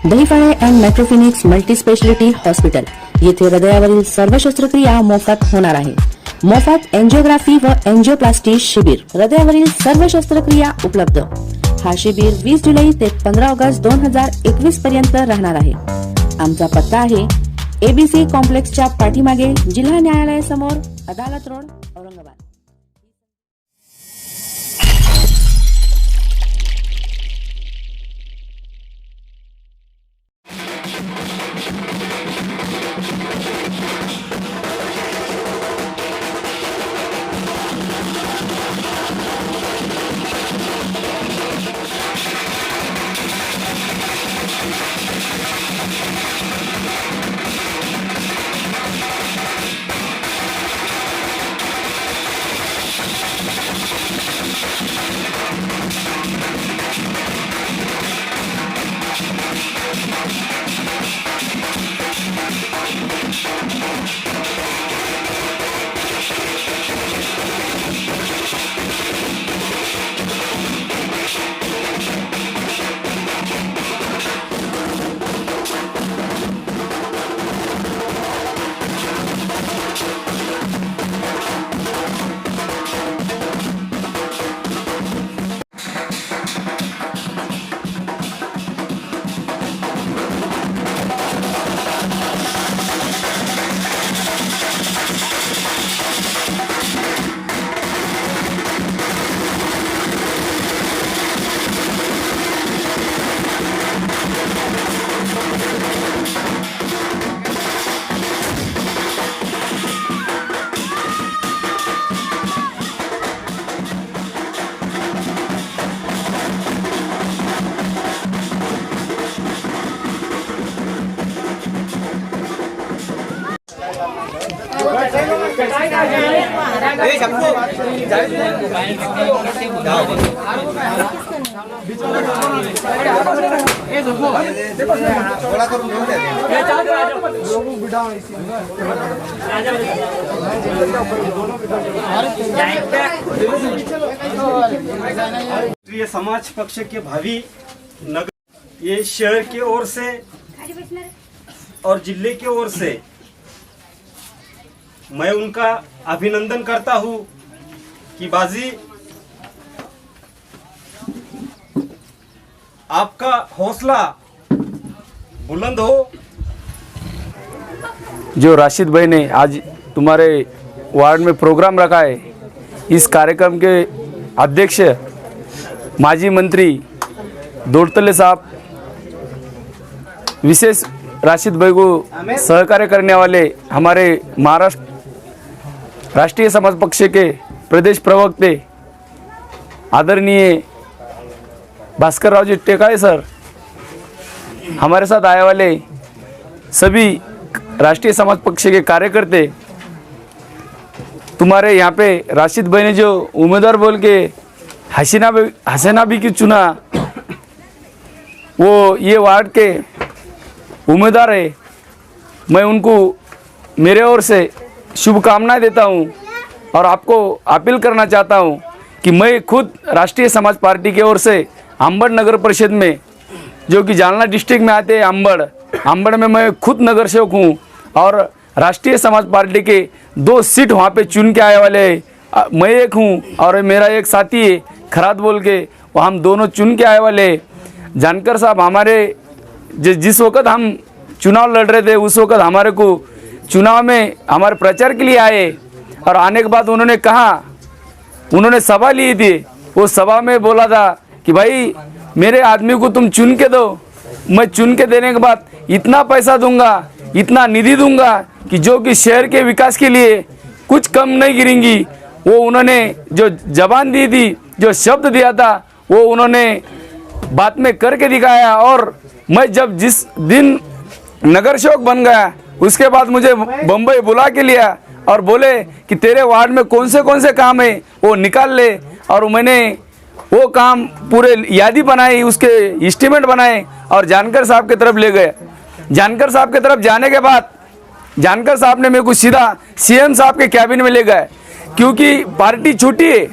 Dahiphale and metro phoenix multi specialty hospital येथे हृदयावरील सर्व शस्त्रक्रिया मोफत होणार आहे। मोफत एंजिओग्राफी व एंजिओप्लास्टी शिबिर, हृदयावरील सर्व शस्त्रक्रिया उपलब्ध। हा शिबिर 20 जुलै ते 15 ऑगस्ट 2021 पर्यंत राहणार आहे। आमचा पत्ता आहे एबीसी कॉम्प्लेक्सच्या पाठीमागे, जिल्हा न्यायालयासमोर, अदालत रोड, औरंगाबाद। ये समाज पक्ष के भावी नगर, ये शहर की ओर से और जिले की ओर से मैं उनका अभिनंदन करता हूं कि बाजी आपका हौसला बुलंद हो। जो राशिद भाई ने आज तुम्हारे वार्ड में प्रोग्राम रखा है, इस कार्यक्रम के अध्यक्ष माजी मंत्री दौड़तले साहब, विशेष राशिद भाई को सहकार्य करने वाले हमारे महाराष्ट्र राष्ट्रीय समाज पक्ष के प्रदेश प्रवक्ते आदरणीय भास्कर राव जी टेकाळे सर, हमारे साथ आए वाले सभी राष्ट्रीय समाज पक्ष के कार्यकर्ते, तुम्हारे यहाँ पे राशिद भाई ने जो उम्मीदवार बोल के हसीना भी की चुना, वो ये वार्ड के उम्मीदवार है। मैं उनको मेरे ओर से शुभकामनाएं देता हूं और आपको अपील करना चाहता हूं कि मैं खुद राष्ट्रीय समाज पार्टी की ओर से अंबड़ नगर परिषद में, जो कि जालना डिस्ट्रिक्ट में आते हैं अंबड़ में मैं खुद नगर सेवक हूँ और राष्ट्रीय समाज पार्टी के 2 सीट वहाँ पे चुन के आए वाले मैं एक हूँ और मेरा एक साथी है खराद बोल के, वो हम दोनों चुन के आए वाले। जानकर साहब हमारे जिस वक्त हम चुनाव लड़ रहे थे, उस वक्त हमारे को चुनाव में हमारे प्रचार के लिए आए और आने के बाद उन्होंने सभा ली थी। वो सभा में बोला था कि भाई मेरे आदमी को तुम चुन के दो, मैं चुन के देने के बाद इतना पैसा दूंगा, इतना निधि दूंगा कि जो कि शहर के विकास के लिए कुछ कम नहीं गिरेंगी। वो उन्होंने जो जबान दी थी, जो शब्द दिया था, वो उन्होंने बात में करके दिखाया। और मैं जब जिस दिन नगर सेवक बन गया, उसके बाद मुझे बम्बई बुला के लिया और बोले कि तेरे वार्ड में कौन से काम है वो निकाल ले। और मैंने वो काम पूरे यादी बनाई, उसके एस्टीमेट बनाए और जानकर साहब की तरफ ले गए। जानकर साहब की तरफ जाने के बाद जानकर साहब ने मेरे को सीधा सीएम साहब के कैबिन में ले गए, क्योंकि पार्टी छोटी है,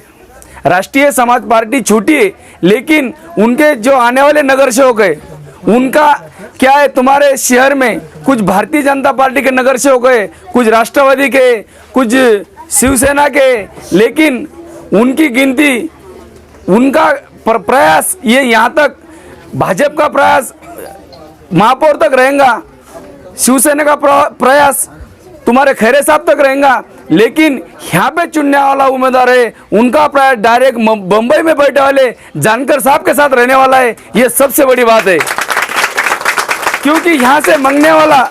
राष्ट्रीय समाज पार्टी छोटी है, लेकिन उनके जो आने वाले नगर सेवक है उनका क्या है, तुम्हारे शहर में कुछ भारतीय जनता पार्टी के नगर सेवक है, कुछ राष्ट्रवादी के, कुछ शिवसेना के, लेकिन उनकी गिनती, उनका प्रयास, ये यहाँ तक भाजपा का प्रयास महापौर तक रहेगा, शिवसेना का प्रयास तुम्हारे खैरे साहब तक रहेगा, लेकिन यहाँ पे चुनने वाला उम्मीदवार है, उनका प्रयास डायरेक्ट बम्बई में बैठे वाले जानकर साहब के साथ रहने वाला है। ये सबसे बड़ी बात है, क्योंकि यहाँ से मांगने वाला,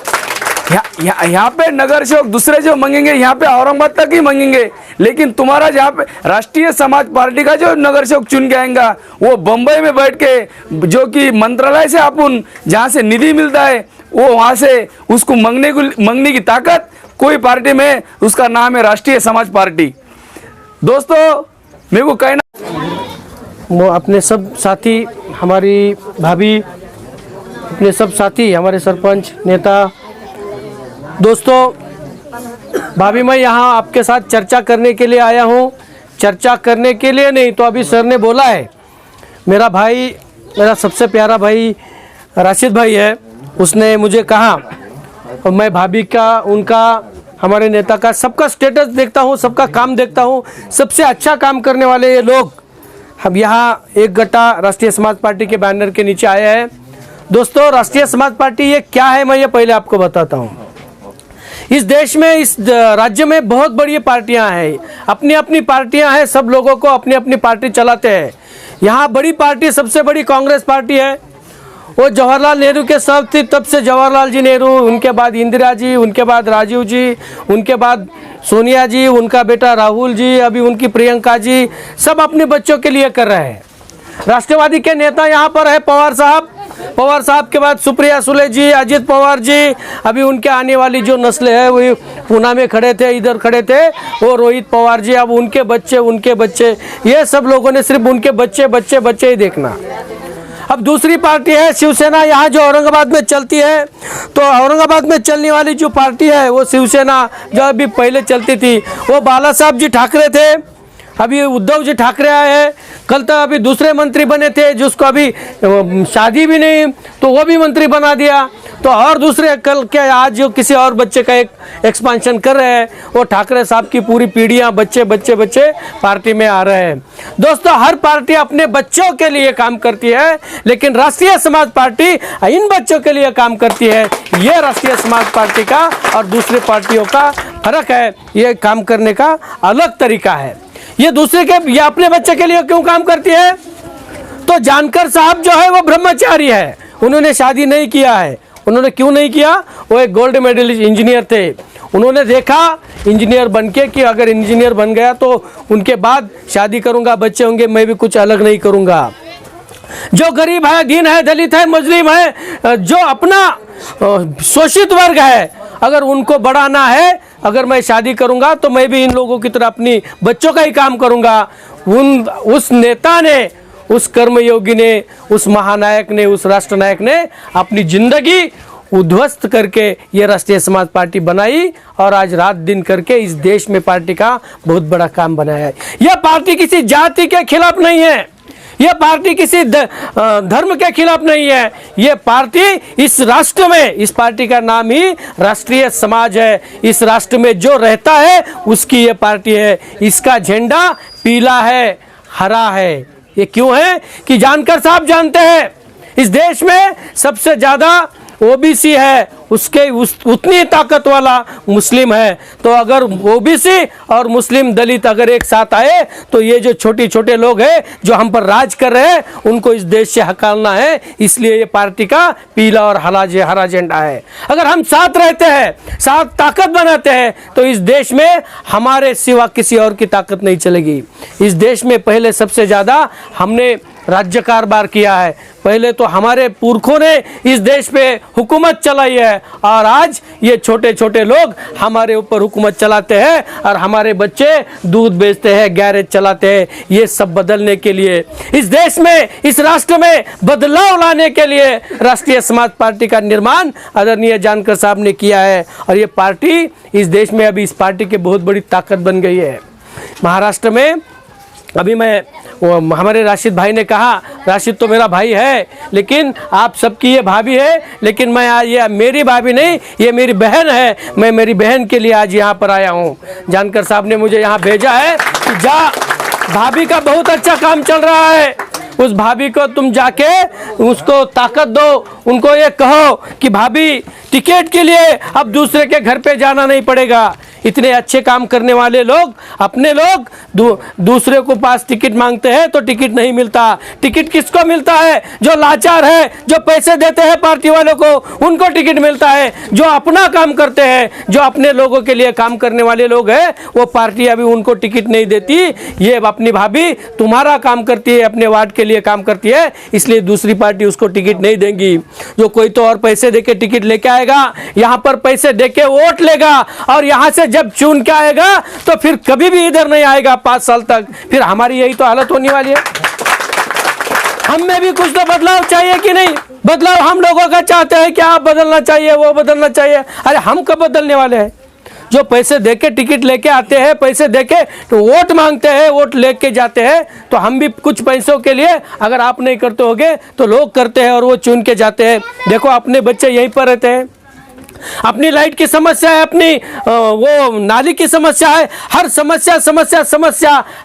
यहाँ पे नगर सेवक दूसरे जो मांगेंगे यहाँ पे औरंगाबाद तक ही मांगेंगे, लेकिन तुम्हारा जहाँ पे राष्ट्रीय समाज पार्टी का जो नगर सेवक चुन के आएगा वो बम्बई में बैठ के, जो कि मंत्रालय से अपन जहाँ से निधि मिलता है, वो वहाँ से उसको मांगने की ताकत कोई पार्टी में, उसका नाम है राष्ट्रीय समाज पार्टी। दोस्तों मेरे को कहना, वो अपने सब साथी, हमारी भाभी, अपने सब साथी, हमारे सरपंच नेता, दोस्तों, भाभी मैं यहाँ आपके साथ चर्चा करने के लिए आया हूँ। चर्चा करने के लिए नहीं, तो अभी सर ने बोला है, मेरा भाई, मेरा सबसे प्यारा भाई राशिद भाई है, उसने मुझे कहा, और मैं भाभी का, उनका, हमारे नेता का, सबका स्टेटस देखता हूँ, सबका काम देखता हूँ, सबसे अच्छा काम करने वाले ये लोग हम यहाँ एक गट्टा राष्ट्रीय समाज पार्टी के बैनर के नीचे आए हैं। दोस्तों, राष्ट्रीय समाज पार्टी ये क्या है, मैं ये पहले आपको बताता हूँ। इस देश में, इस राज्य में बहुत बड़ी पार्टियां हैं, अपनी अपनी पार्टियां हैं, सब लोगों को अपनी अपनी पार्टी चलाते हैं। यहाँ बड़ी पार्टी, सबसे बड़ी कांग्रेस पार्टी है, वो जवाहरलाल नेहरू के साथ थी, तब से जवाहरलाल जी नेहरू, उनके बाद इंदिरा जी, उनके बाद राजीव जी, उनके बाद सोनिया जी, उनका बेटा राहुल जी, अभी उनकी प्रियंका जी, सब अपने बच्चों के लिए कर रहे हैं। राष्ट्रवादी के नेता यहाँ पर है पवार साहब, पवार साहब के बाद सुप्रिया सुले जी, अजित पवार जी, अभी उनके आने वाली जो नस्लें है वही पूना में खड़े थे, इधर खड़े थे, वो रोहित पवार जी, अब उनके बच्चे, ये सब लोगों ने सिर्फ उनके बच्चे ही देखना। अब दूसरी पार्टी है शिवसेना, यहाँ जो औरंगाबाद में चलती है, तो औरंगाबाद में चलने वाली जो पार्टी है वो शिवसेना, जो अभी पहले चलती थी, वो बाला साहब जी ठाकरे थे, अभी उद्धव जी ठाकरे आए हैं, कल तक अभी दूसरे मंत्री बने थे, जिसको अभी शादी भी नहीं, तो वो भी मंत्री बना दिया, तो और दूसरे कल क्या आज जो किसी और बच्चे का एक एक्सपांशन कर रहे हैं, वो ठाकरे साहब की पूरी पीढ़ियां बच्चे पार्टी में आ रहे हैं। दोस्तों, हर पार्टी अपने बच्चों के लिए काम करती है, लेकिन राष्ट्रीय समाज पार्टी इन बच्चों के लिए काम करती है। ये राष्ट्रीय समाज पार्टी का और दूसरी पार्टियों का फर्क है, ये काम करने का अलग तरीका है। ये दूसरे के, ये अपने बच्चे के लिए क्यों काम करती है? तो जानकर साहब जो है वो ब्रह्मचारी है, उन्होंने शादी नहीं किया है। उन्होंने क्यों नहीं किया? वो एक गोल्ड मेडलिस्ट इंजीनियर थे, उन्होंने देखा इंजीनियर बनके कि अगर इंजीनियर बन गया तो उनके बाद शादी करूंगा, बच्चे होंगे, मैं भी कुछ अलग नहीं करूंगा। जो गरीब है, दीन है, दलित है, मुस्लिम है, जो अपना शोषित वर्ग है, अगर उनको बढ़ाना है, अगर मैं शादी करूंगा तो मैं भी इन लोगों की तरह अपनी बच्चों का ही काम करूंगा। उस नेता ने, उस कर्मयोगी ने, उस महानायक ने, उस राष्ट्रनायक ने अपनी जिंदगी उद्ध्वस्त करके ये राष्ट्रीय समाज पार्टी बनाई और आज रात दिन करके इस देश में पार्टी का बहुत बड़ा काम बनाया है। यह पार्टी किसी जाति के खिलाफ नहीं है, यह पार्टी किसी धर्म के खिलाफ नहीं है, यह पार्टी इस राष्ट्र में, इस पार्टी का नाम ही राष्ट्रीय समाज है, इस राष्ट्र में जो रहता है उसकी ये पार्टी है। इसका झंडा पीला है, हरा है। ये क्यों है कि जानकर साहब जानते हैं, इस देश में सबसे ज्यादा ओबीसी है, उसके उतनी ताकत वाला मुस्लिम है। तो अगर ओबीसी और मुस्लिम दलित अगर एक साथ आए तो ये जो छोटे छोटे लोग हैं जो हम पर राज कर रहे हैं, उनको इस देश से हकालना है। इसलिए ये पार्टी का पीला और हरा झंडा है। अगर हम साथ रहते हैं, साथ ताकत बनाते हैं, तो इस देश में हमारे सिवा किसी और की ताकत नहीं चलेगी। इस देश में पहले सबसे ज्यादा हमने राज्य कारभार किया है, पहले तो हमारे पुरखों ने इस देश पे हुकूमत चलाई है, और आज ये छोटे छोटे लोग हमारे ऊपर हुकूमत चलाते हैं और हमारे बच्चे दूध बेचते हैं, गैरेज चलाते हैं। ये सब बदलने के लिए, इस देश में, इस राष्ट्र में बदलाव लाने के लिए राष्ट्रीय समाज पार्टी का निर्माण आदरणीय जानकर साहब ने किया है। और ये पार्टी इस देश में, अभी इस पार्टी की बहुत बड़ी ताकत बन गई है। महाराष्ट्र में अभी हमारे राशिद भाई ने कहा, राशिद तो मेरा भाई है लेकिन आप सबकी ये भाभी है, लेकिन मैं आज ये मेरी भाभी नहीं, ये मेरी बहन है। मैं मेरी बहन के लिए आज यहाँ पर आया हूँ। जानकर साहब ने मुझे यहाँ भेजा है कि जा, भाभी का बहुत अच्छा काम चल रहा है, उस भाभी को तुम जाके उसको ताकत दो, उनको ये कहो कि भाभी टिकट के लिए अब दूसरे के घर पे जाना नहीं पड़ेगा। इतने अच्छे काम करने वाले लोग, अपने लोग दूसरे को पास टिकट मांगते हैं तो टिकट नहीं मिलता। टिकट किसको मिलता है? जो लाचार है, जो पैसे देते हैं पार्टी वालों को, उनको टिकट मिलता है। जो अपना काम करते हैं, जो अपने लोगों के लिए काम करने वाले लोग हैं, वो पार्टी अभी उनको टिकट नहीं देती। ये अपनी भाभी तुम्हारा काम करती है, अपने वार्ड के लिए काम करती है, इसलिए दूसरी पार्टी उसको टिकट नहीं देंगी। जो कोई तो और पैसे देके टिकट लेके आएगा, यहाँ पर पैसे देके वोट लेगा और यहाँ से जब चुन के आएगा तो फिर कभी भी इधर नहीं आएगा 5 साल तक। फिर हमारी यही तो हालत होने वाली है। हम में भी कुछ तो बदलाव चाहिए कि नहीं? बदलाव हम लोगों का चाहते हैं कि आप बदलना चाहिए, वो बदलना चाहिए। अरे हम कब बदलने वाले हैं? जो पैसे देके टिकट लेके आते हैं, पैसे देके तो वोट मांगते हैं, वोट लेके जाते हैं, तो हम भी कुछ पैसों के लिए, अगर आप नहीं करते होगे तो लोग करते हैं और वो चुन के जाते हैं। देखो अपने बच्चे यहीं पर रहते हैं, अपनी लाइट की समस्या है, अपनी वो नाली की समस्या है, हर समस्या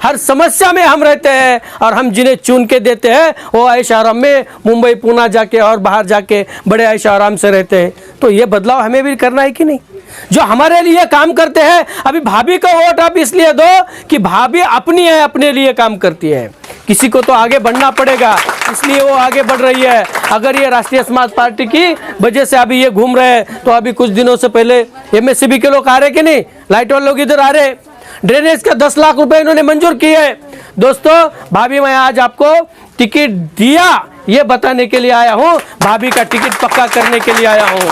हर समस्या में हम रहते हैं। और हम जिन्हें चुन के देते हैं वो ऐश आराम में मुंबई पूना जाके और बाहर जाके बड़े ऐश आराम से रहते हैं। तो ये बदलाव हमें भी करना है कि नहीं? जो हमारे लिए काम करते हैं, अभी भाभी का वोट आप इसलिए दो कि भाभी अपनी है, अपने लिए काम करती है। किसी को तो आगे बढ़ना पड़ेगा, इसलिए वो आगे बढ़ रही है। अगर ये राष्ट्रीय समाज पार्टी की वजह से अभी ये घूम रहे हैं, तो अभी कुछ दिनों से पहले एमएससीबी के लोग आ रहे कि नहीं, लाइट वाले लोग इधर आ रहे, ड्रेनेज का 10 लाख रुपए इन्होंने मंजूर किए। दोस्तों, भाभी मैं आज आपको टिकट दिया ये बताने के लिए आया हूँ, भाभी का टिकट पक्का करने के लिए आया हूँ।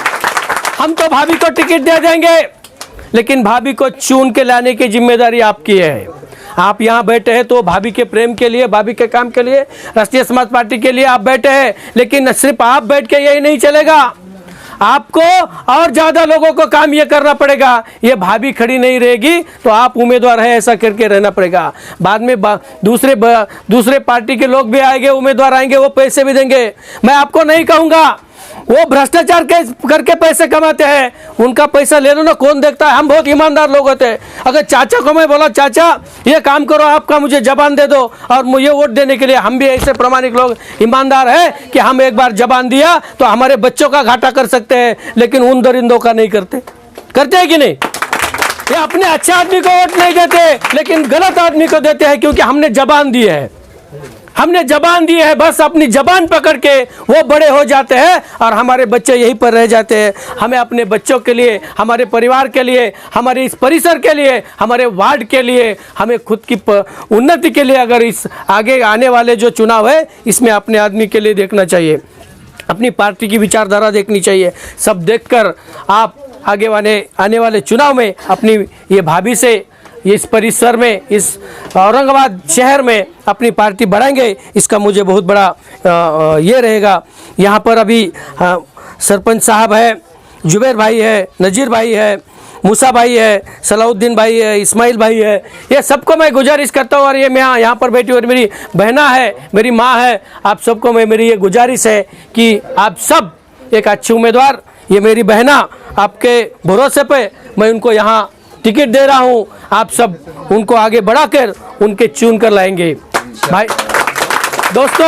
हम तो भाभी को टिकट दे देंगे, लेकिन भाभी को चुन के लाने की जिम्मेदारी आपकी है। आप यहाँ बैठे हैं तो भाभी के प्रेम के लिए, भाभी के काम के लिए, राष्ट्रीय समाज पार्टी के लिए आप बैठे हैं। लेकिन सिर्फ आप बैठ के यही नहीं चलेगा, आपको और ज्यादा लोगों को काम ये करना पड़ेगा। ये भाभी खड़ी नहीं रहेगी तो आप उम्मीदवार है ऐसा करके रहना पड़ेगा। बाद में दूसरे पार्टी के लोग भी आएंगे, उम्मीदवार आएंगे, वो पैसे भी देंगे। मैं आपको नहीं कहूँगा वो भ्रष्टाचार करके पैसे कमाते हैं, उनका पैसा ले लो ना, कौन देखता है? हम बहुत ईमानदार लोग होते हैं। अगर चाचा को मैं बोला चाचा ये काम करो, आपका मुझे जबान दे दो और मुझे वोट देने के लिए, हम भी ऐसे प्रामाणिक लोग ईमानदार है कि हम एक बार जबान दिया तो हमारे बच्चों का घाटा कर सकते हैं, लेकिन उन दरिंदों का नहीं करते हैं कि नहीं? ये अपने अच्छे आदमी को वोट नहीं देते, लेकिन गलत आदमी को देते हैं, क्योंकि हमने जबान दी है। हमने जबान दी है, बस अपनी जबान पकड़ के वो बड़े हो जाते हैं और हमारे बच्चे यहीं पर रह जाते हैं। हमें अपने बच्चों के लिए, हमारे परिवार के लिए, हमारे इस परिसर के लिए, हमारे वार्ड के लिए, हमें खुद की उन्नति के लिए, अगर इस आगे आने वाले जो चुनाव है इसमें अपने आदमी के लिए देखना चाहिए, अपनी पार्टी की विचारधारा देखनी चाहिए। सब देखकर आप आगे आने वाले चुनाव में अपनी ये भाभी से इस परिसर में, इस औरंगाबाद शहर में अपनी पार्टी बढ़ाएंगे, इसका मुझे बहुत बड़ा ये रहेगा। यहाँ पर अभी सरपंच साहब है, जुबैर भाई है, नज़ीर भाई है, मूसा भाई है, सलाउद्दीन भाई है, इस्माइल भाई है, ये सबको मैं गुजारिश करता हूँ। और ये मैं यहाँ पर बैठी और मेरी बहना है, मेरी माँ है, आप सबको मैं मेरी ये गुजारिश है कि आप सब एक अच्छे उम्मीदवार, ये मेरी बहना आपके भरोसे पे मैं उनको यहाँ टिकट दे रहा हूँ, आप सब उनको आगे बढ़ाकर उनके चुन कर लाएंगे। भाई दोस्तों,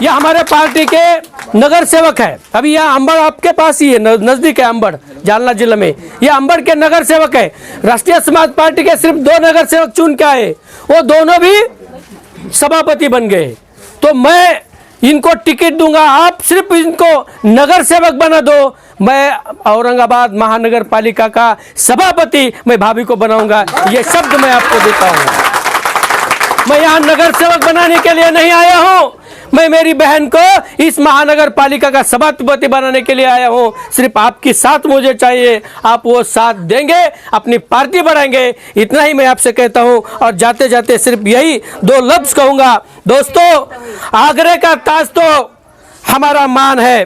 ये हमारे पार्टी के नगर सेवक है। अभी यह अंबड़ आपके पास ही है, नजदीक है अंबड़, जालना जिले में। ये अंबड़ के नगर सेवक है। राष्ट्रीय समाज पार्टी के सिर्फ 2 नगर सेवक चुन के आए, वो दोनों भी सभापति बन गए। तो मैं इनको टिकट दूंगा, आप सिर्फ इनको नगर सेवक बना दो, मैं औरंगाबाद महानगर पालिका का सभापति मैं भाभी को बनाऊंगा। ये शब्द मैं आपको देता हूं। मैं यहाँ नगर सेवक बनाने के लिए नहीं आया हूं, मैं मेरी बहन को इस महानगर पालिका का सभापति बनाने के लिए आया हूं। सिर्फ आपकी साथ मुझे चाहिए, आप वो साथ देंगे, अपनी पार्टी बढ़ाएंगे, इतना ही मैं आपसे कहता हूं। और जाते जाते सिर्फ यही 2 लफ्ज कहूंगा। दोस्तों, आगरे का ताज तो हमारा मान है।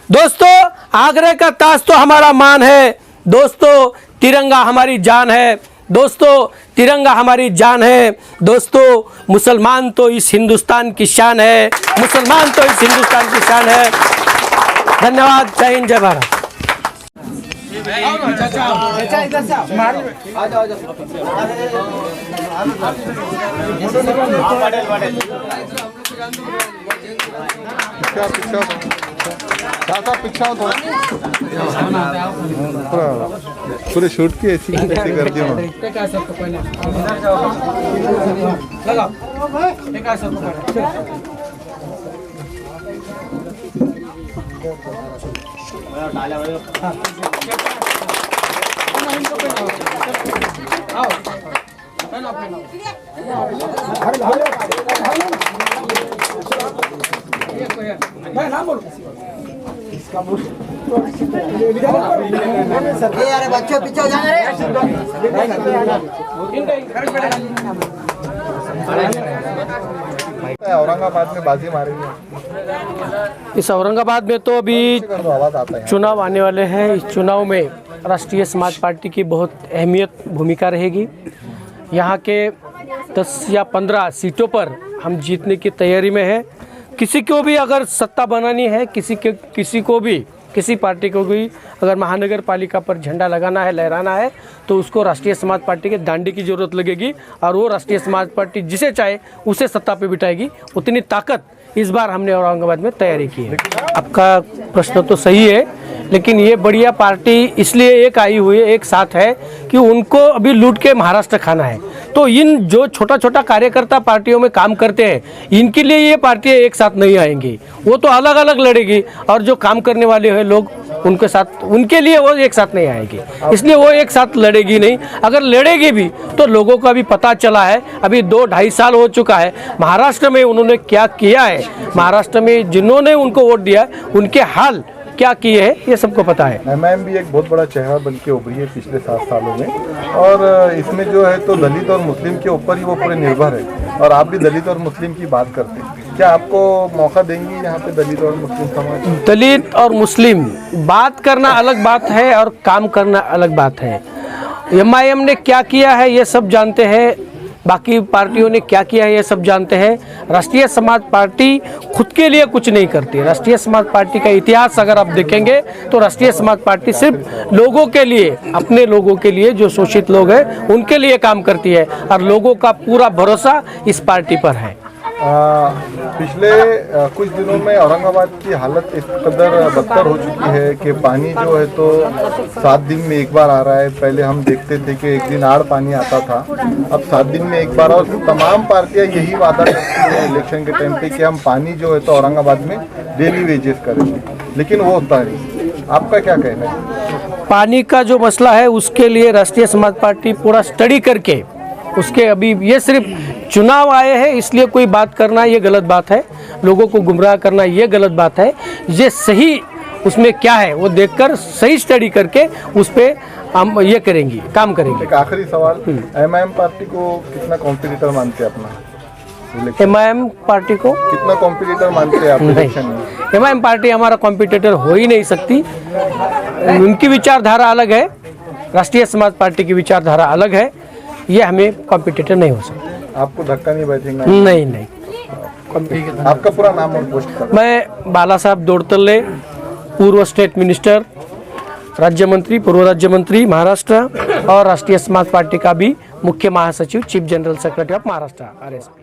दोस्तों, आगरे का ताज तो हमारा मान है। दोस्तों, तिरंगा हमारी जान है। दोस्तों तिरंगा हमारी जान है। दोस्तों मुसलमान तो इस हिंदुस्तान की शान है, मुसलमान तो इस हिंदुस्तान की शान है। धन्यवाद। जय हिंद, जय भारत। पीछा थोड़ा पूरे शूट की ऐसी कर दी उन्होंने। अरे बच्चों पीछे हो जाना रे। औरंगाबाद में बाजी मारी है। इस औरंगाबाद में तो अभी आवाज आता है। चुनाव आने वाले हैं। इस चुनाव में राष्ट्रीय समाज पार्टी की बहुत अहमियत भूमिका रहेगी। यहाँ के 10 या 15 सीटों पर हम जीतने की तैयारी में है। किसी को भी अगर सत्ता बनानी है, किसी को भी, किसी पार्टी को भी अगर महानगर पालिका पर झंडा लगाना है, लहराना है, तो उसको राष्ट्रीय समाज पार्टी के डांडी की ज़रूरत लगेगी और वो राष्ट्रीय समाज पार्टी जिसे चाहे उसे सत्ता पे बिठाएगी। उतनी ताकत इस बार हमने औरंगाबाद में तैयारी की है। आपका प्रश्न तो सही है, लेकिन ये बढ़िया पार्टी इसलिए एक आई हुई है, एक साथ है कि उनको अभी लूट के महाराष्ट्र खाना है। तो इन जो छोटा छोटा कार्यकर्ता पार्टियों में काम करते हैं, इनके लिए ये पार्टियाँ एक साथ नहीं आएंगी। वो तो अलग अलग लड़ेगी और जो काम करने वाले हैं लोग उनके साथ, उनके लिए वो एक साथ नहीं आएगी। इसलिए वो एक साथ लड़ेगी नहीं। अगर लड़ेगी भी तो लोगों को अभी पता चला है, अभी 2-2.5 साल हो चुका है महाराष्ट्र में उन्होंने क्या किया है, महाराष्ट्र में जिन्होंने उनको वोट दिया उनके हाल क्या किए हैं, ये सबको पता है। एमआईएम भी एक बहुत बड़ा चेहरा बन के उभरी है पिछले 7 सालों में, और इसमें जो है तो दलित और मुस्लिम के ऊपर ही वो पूरे निर्भर है। और आप भी दलित और मुस्लिम की बात करते हैं, क्या आपको मौका देंगी यहाँ पे दलित और मुस्लिम समाज? दलित और मुस्लिम बात करना अलग बात है और काम करना अलग बात है। एमआईएम ने क्या किया है ये सब जानते हैं, बाकी पार्टियों ने क्या किया है ये सब जानते हैं। राष्ट्रीय समाज पार्टी खुद के लिए कुछ नहीं करती। राष्ट्रीय समाज पार्टी का इतिहास अगर आप देखेंगे तो राष्ट्रीय समाज पार्टी सिर्फ लोगों के लिए, अपने लोगों के लिए, जो शोषित लोग हैं उनके लिए काम करती है और लोगों का पूरा भरोसा इस पार्टी पर है। पिछले कुछ दिनों में औरंगाबाद की हालत इस कदर बदतर हो चुकी है कि पानी जो है तो 7 दिन में एक बार आ रहा है। पहले हम देखते थे कि एक दिन आड़ पानी आता था, अब 7 दिन में एक बार। और तमाम पार्टियां यही वादा करती हैं इलेक्शन के टाइम पे कि हम पानी जो है तो औरंगाबाद में डेली वेजेस करेंगे, लेकिन वो होता नहीं। आपका क्या कहना है? पानी का जो मसला है उसके लिए राष्ट्रीय समाज पार्टी पूरा स्टडी करके उसके, अभी ये सिर्फ चुनाव आए हैं इसलिए कोई बात करना ये गलत बात है, लोगों को गुमराह करना ये गलत बात है। ये सही उसमें क्या है वो देखकर सही स्टडी करके उस पर हम ये करेंगे, काम करेंगे। एक आखिरी सवाल, एमआईएम पार्टी को कितना कॉम्पिटिटर मानते हैं अपना? एमआईएम पार्टी को कितना कॉम्पिटिटर मानते हैं आप इलेक्शन में? एमआईएम पार्टी हमारा कॉम्पिटिटर हो ही नहीं सकती। उनकी विचारधारा अलग है, राष्ट्रीय समाज पार्टी की विचारधारा अलग है, ये हमें कॉम्पिटिटर नहीं हो सकता। आपको धक्का नहीं बैठेगा? नहीं। आपका पूरा नाम और पोस्ट कर? मैं बाला साहब दौड़तल्ले, पूर्व स्टेट मिनिस्टर, राज्य मंत्री, पूर्व राज्य मंत्री महाराष्ट्र और राष्ट्रीय समाज पार्टी का भी मुख्य महासचिव, chief general secretary of Maharashtra RS।